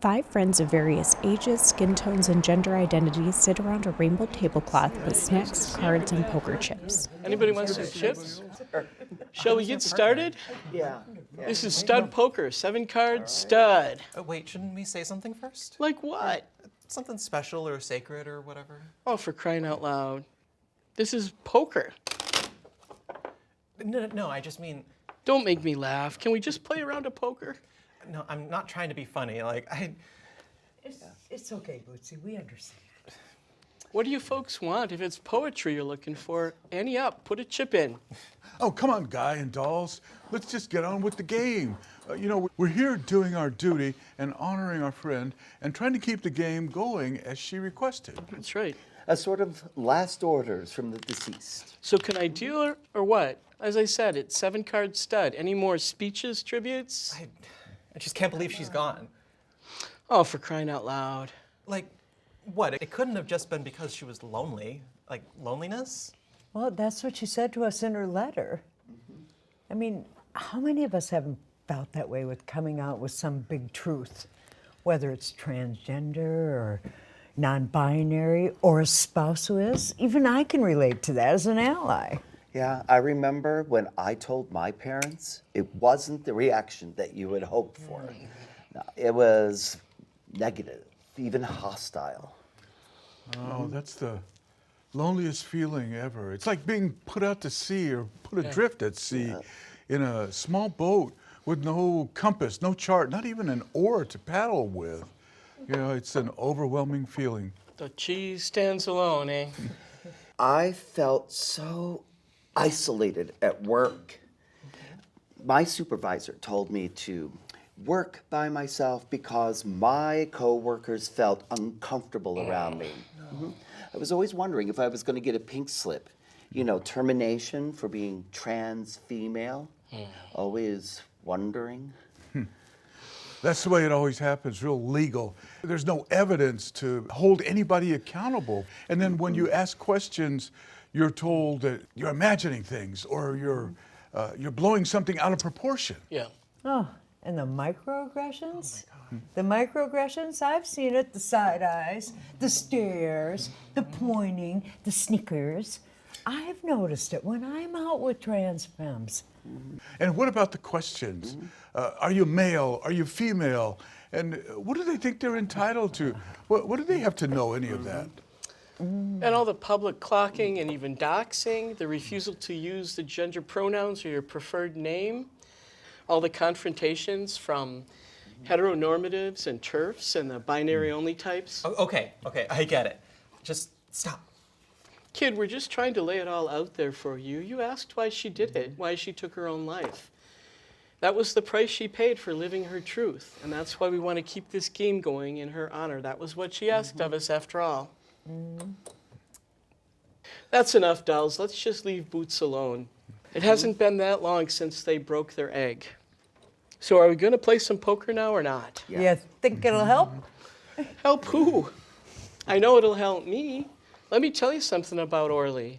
Five friends of various ages, skin tones, and gender identities sit around a rainbow tablecloth with snacks, cards, and poker chips. Anybody want some chips? Shall we get started? Yeah. This is stud poker, 7-card stud. Wait, shouldn't we say something first? Like what? Something special or sacred or whatever. Oh, for crying out loud. This is poker. No, I just mean, Don't make me laugh. Can we just play a round of poker? no, I'm not trying to be funny. It's okay, Bootsy. We understand. What do you folks want? If it's poetry you're looking for, ante up, put a chip in. Oh, come on, Guy and dolls. Let's just get on with the game. We're here doing our duty and honoring our friend and trying to keep the game going as she requested. That's right. A sort of last orders from the deceased. So can I deal or what? As I said, it's 7-card stud. Any more speeches, tributes? I just can't believe she's gone. Oh, for crying out loud. Like, what? It couldn't have just been because she was lonely. Like, loneliness? Well, that's what she said to us in her letter. I mean, how many of us haven't felt that way with coming out with some big truth? Whether it's transgender or non-binary or a spouse who is. Even I can relate to that as an ally. Yeah, I remember when I told my parents, it wasn't the reaction that you would hope for. No, it was negative, even hostile. Oh, that's the loneliest feeling ever. It's like being put out to sea or put adrift at sea in a small boat with no compass, no chart, not even an oar to paddle with. It's an overwhelming feeling. The cheese stands alone, eh? I felt so isolated at work. My supervisor told me to work by myself because my coworkers felt uncomfortable around me. I was always wondering if I was going to get a pink slip, termination for being trans female. Always wondering. That's the way it always happens, real legal. There's no evidence to hold anybody accountable. And then when you ask questions, you're told that you're imagining things or you're blowing something out of proportion. Yeah. Oh, and the microaggressions? The microaggressions, I've seen it, the side eyes, the stares, the pointing, the snickers. I've noticed it when I'm out with trans femmes. And what about the questions? Are you male? Are you female? And what do they think they're entitled to? What do they have to know any of that? And all the public clocking and even doxing, the refusal to use the gender pronouns or your preferred name, all the confrontations from heteronormatives and TERFs and the binary-only types. Okay, I get it. Just stop. Kid, we're just trying to lay it all out there for you. You asked why she did it, why she took her own life. That was the price she paid for living her truth, and that's why we want to keep this game going in her honor. That was what she asked of us after all. That's enough, dolls. Let's just leave Boots alone. It hasn't been that long since they broke their egg. So are we going to play some poker now or not? You think it'll help? Help who? I know it'll help me. Let me tell you something about Orly.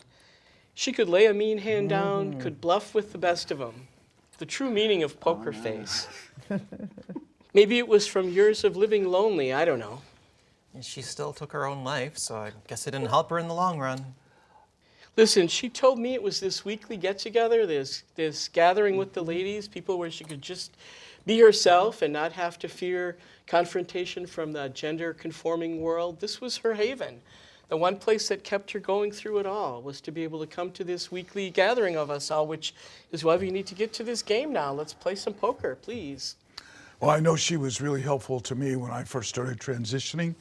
She could lay a mean hand down, could bluff with the best of them. The true meaning of poker face. Maybe it was from years of living lonely, I don't know. And she still took her own life, so I guess it didn't help her in the long run. Listen, she told me it was this weekly get-together, this gathering with the ladies, people where she could just be herself and not have to fear confrontation from the gender-conforming world. This was her haven. The one place that kept her going through it all was to be able to come to this weekly gathering of us all, which is why we need to get to this game now. Let's play some poker, please. Well, I know she was really helpful to me when I first started transitioning.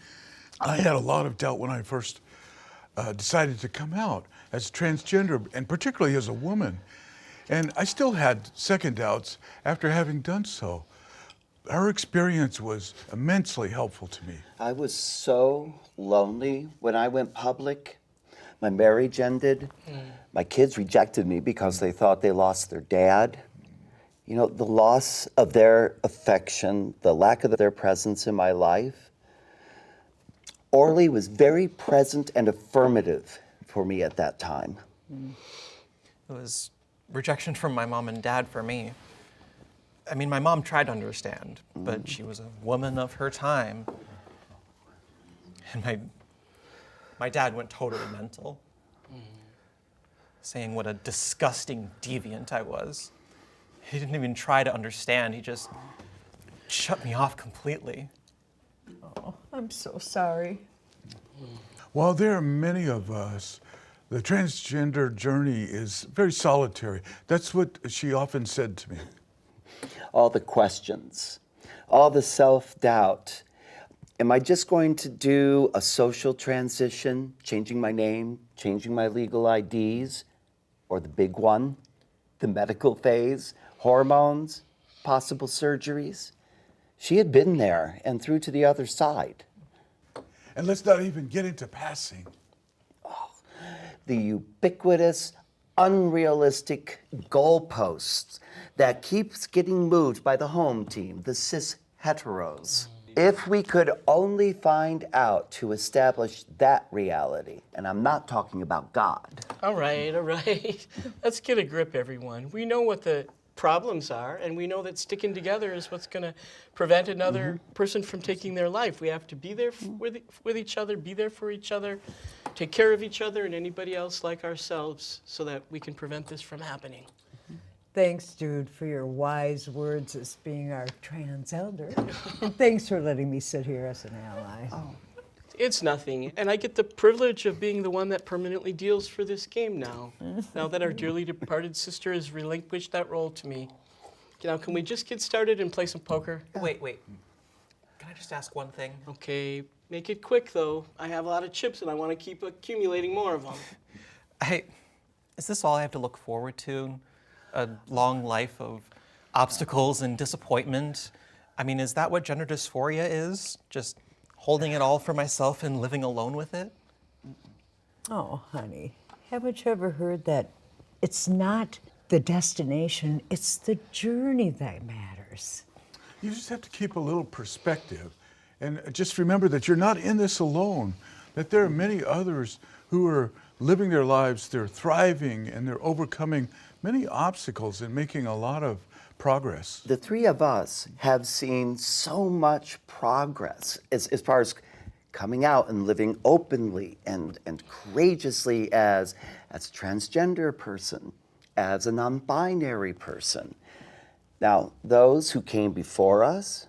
I had a lot of doubt when I first decided to come out as transgender, and particularly as a woman. And I still had second doubts after having done so. Her experience was immensely helpful to me. I was so lonely when I went public. My marriage ended. My kids rejected me because they thought they lost their dad. The loss of their affection, the lack of their presence in my life. Orly was very present and affirmative for me at that time. It was rejection from my mom and dad for me. I mean, my mom tried to understand, but she was a woman of her time. And my dad went totally mental, saying what a disgusting deviant I was. He didn't even try to understand. He just shut me off completely. Oh, I'm so sorry. While there are many of us, the transgender journey is very solitary. That's what she often said to me. All the questions, all the self-doubt. Am I just going to do a social transition, changing my name, changing my legal IDs? Or the big one, the medical phase, hormones, possible surgeries? She had been there and through to the other side. And let's not even get into passing. The ubiquitous, unrealistic goalposts that keeps getting moved by the home team, the cis heteros. If we could only find out to establish that reality, and I'm not talking about God. All right, all right. Let's get a grip, everyone. We know what the problems are, and we know that sticking together is what's going to prevent another person from taking their life. We have to be there with each other, be there for each other, take care of each other and anybody else like ourselves so that we can prevent this from happening. Thanks, Jude, for your wise words as being our trans elder. And thanks for letting me sit here as an ally. It's nothing, and I get the privilege of being the one that permanently deals for this game now that our dearly departed sister has relinquished that role to me. Now, can we just get started and play some poker? Wait. Can I just ask one thing? Okay, make it quick, though. I have a lot of chips, and I want to keep accumulating more of them. Is this all I have to look forward to? A long life of obstacles and disappointment? I mean, is that what gender dysphoria is? Just holding it all for myself and living alone with it? Oh, honey, haven't you ever heard that it's not the destination, it's the journey that matters? You just have to keep a little perspective and just remember that you're not in this alone, that there are many others who are living their lives, they're thriving, and they're overcoming many obstacles and making a lot of progress. The three of us have seen so much progress as far as coming out and living openly and courageously as a transgender person, as a non-binary person. Now, those who came before us,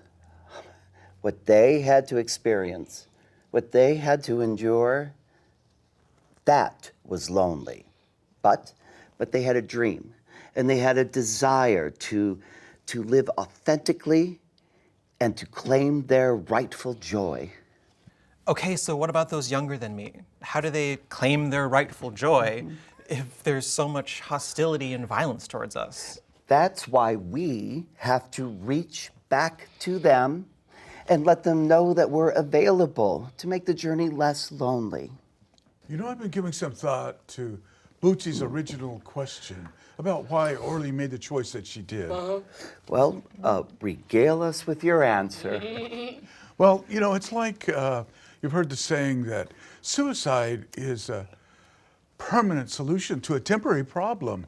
what they had to experience, what they had to endure, that was lonely. But they had a dream, and they had a desire to live authentically and to claim their rightful joy. Okay, so what about those younger than me? How do they claim their rightful joy if there's so much hostility and violence towards us? That's why we have to reach back to them and let them know that we're available to make the journey less lonely. You know, I've been giving some thought to Bootsy's original question about why Orly made the choice that she did. Well, regale us with your answer. Well, you know, it's like you've heard the saying that suicide is a permanent solution to a temporary problem.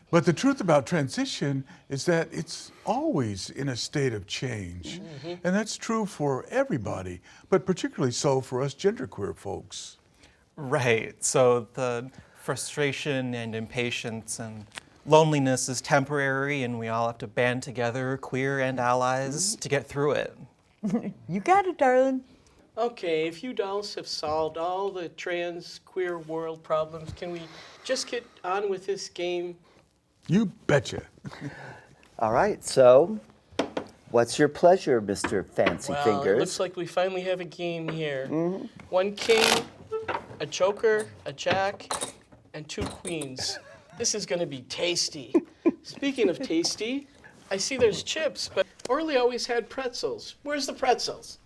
But the truth about transition is that it's always in a state of change. And that's true for everybody, but particularly so for us genderqueer folks. Right, so the frustration and impatience and loneliness is temporary, and we all have to band together, queer and allies, to get through it. You got it, darling. Okay, if you dolls have solved all the trans queer world problems, can we just get on with this game? You betcha. All right, so what's your pleasure, Mr. Fancy Well, Fingers? it looks like we finally have a game here. One king, a joker, a jack, and two queens. This is gonna be tasty. Speaking of tasty, I see there's chips, but Orly always had pretzels. Where's the pretzels?